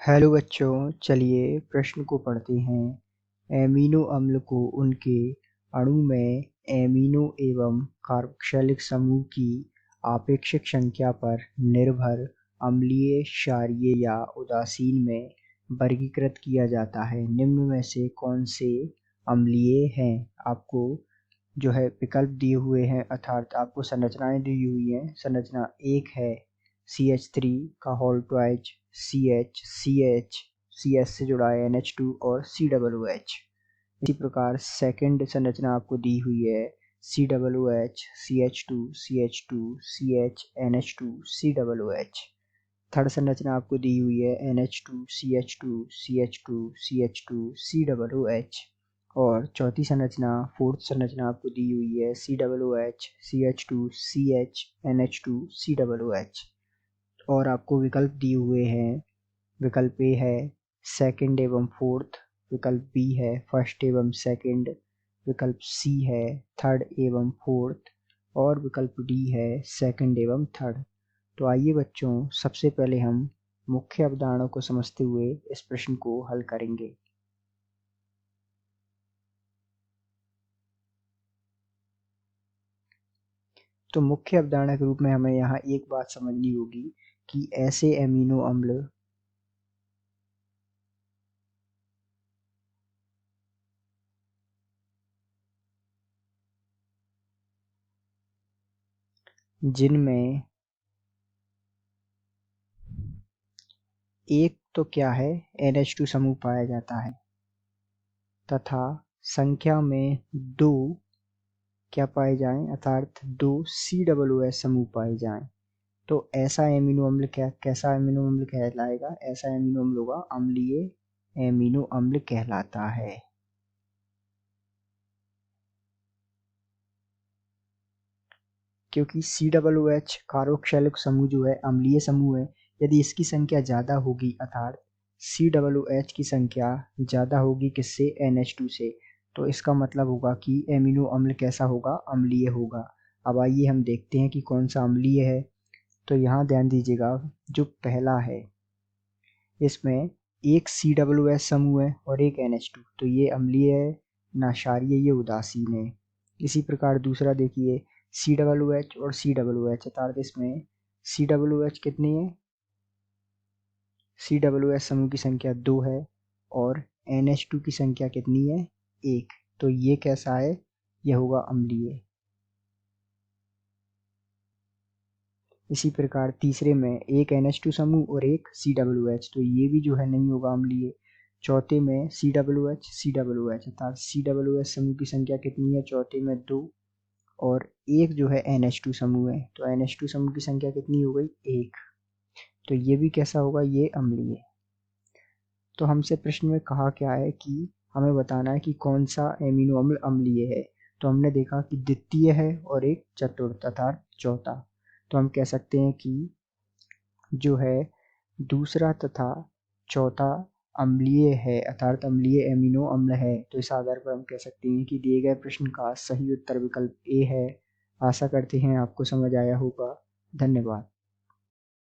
Hello बच्चों, चलिए प्रश्न को पढ़ते हैं। एमिनो अम्ल को उनके अणु में एमिनो एवं कार्बोक्सिलिक समूह की आपेक्षिक संख्या पर निर्भर अम्लीय, क्षारीय या उदासीन में वर्गीकृत किया जाता है। निम्न में से कौन से अम्लीय हैं? आपको जो है विकल्प दिए हुए हैं, अर्थात आपको संरचनाएं दी हुई हैं। संरचना एक है CH3 का होल ट्वाइज, CS से जुड़ा है NH2 और COOH। इसी प्रकार सेकंड संरचना आपको दी हुई है COOH, CH2, CH2, CH, NH2, COOH। Third संरचना आपको दी हुई है NH2, CH2, CH2, CH2, COOH। और चौथी संरचना, फोर्थ संरचना आपको दी हुई है COOH, CH2, CH, NH2, COOH। और आपको विकल्प दिए हुए हैं। विकल्प ए है सेकंड एवं फोर्थ, विकल्प बी है फर्स्ट एवं सेकंड, विकल्प सी है थर्ड एवं फोर्थ और विकल्प डी है सेकंड एवं थर्ड। तो आइए बच्चों, सबसे पहले हम मुख्य अवधारणाओं को समझते हुए इस प्रश्न को हल करेंगे। तो मुख्य अवधारणा के रूप में हमें यहाँ एक बात समझनी होगी कि ऐसे एमिनो अम्ल जिनमें एक तो क्या है NH2 समूह पाया जाता है तथा संख्या में दो क्या पाए जाएं, अर्थात दो COOH समूह पाए जाएं। तो ऐसा एमिनो अम्ल कैसा एमिनो अम्ल कहलाएगा? ऐसा एमिनो अम्ल होगा अम्लीय एमिनो अम्ल कहलाता है। क्योंकि COOH कार्बोक्सिलिक समूह जो है अम्लीय समूह है। यदि इसकी संख्या ज़्यादा होगी, अर्थात COOH की संख्या ज़्यादा होगी किससे? NH2 से, तो इसका मतलब होगा कि एमिनो अम्ल कैसा होगा? अम्लीय होगा। अब आइए हम देखते हैं कि कौन सा अम्लीय है। तो यहाँ ध्यान दीजिएगा, जो पहला है इसमें एक COOH समूह है और एक NH2, तो ये अम्लीय है, ना क्षारीय, ये उदासीन है। इसी प्रकार दूसरा देखिए COOH और COOH, अर्थात इसमें COOH कितनी है? COOH समूह की संख्या 2 है और NH2 की संख्या कितनी है? 1। तो ये कैसा है? यह होगा अम्लीय। इसी प्रकार तीसरे में एक NH2 समूह और एक COOH, तो ये भी जो है नहीं होगा अम्लीय। चौथे में COOH अर्थात COOH समूह की संख्या कितनी है? चौथे में 2 और एक जो है NH2 समूह है, तो NH2 समूह की संख्या कितनी हो गई? 1। तो ये भी कैसा होगा? ये अम्लीय। तो हमसे प्रश्न में कहा क्या है कि हमें बताना है कि कौन सा एमिनो अम्ल अम्लीय है। तो हमने देखा कि द्वितीय है और एक चतुर्थ अर्थात चौथा। तो हम कह सकते हैं कि जो है दूसरा तथा चौथा अम्लीय है, अर्थात अम्लीय एमिनो अम्ल है। तो इस आधार पर हम कह सकते हैं कि दिए गए प्रश्न का सही उत्तर विकल्प ए है। आशा करते हैं आपको समझ आया होगा। धन्यवाद।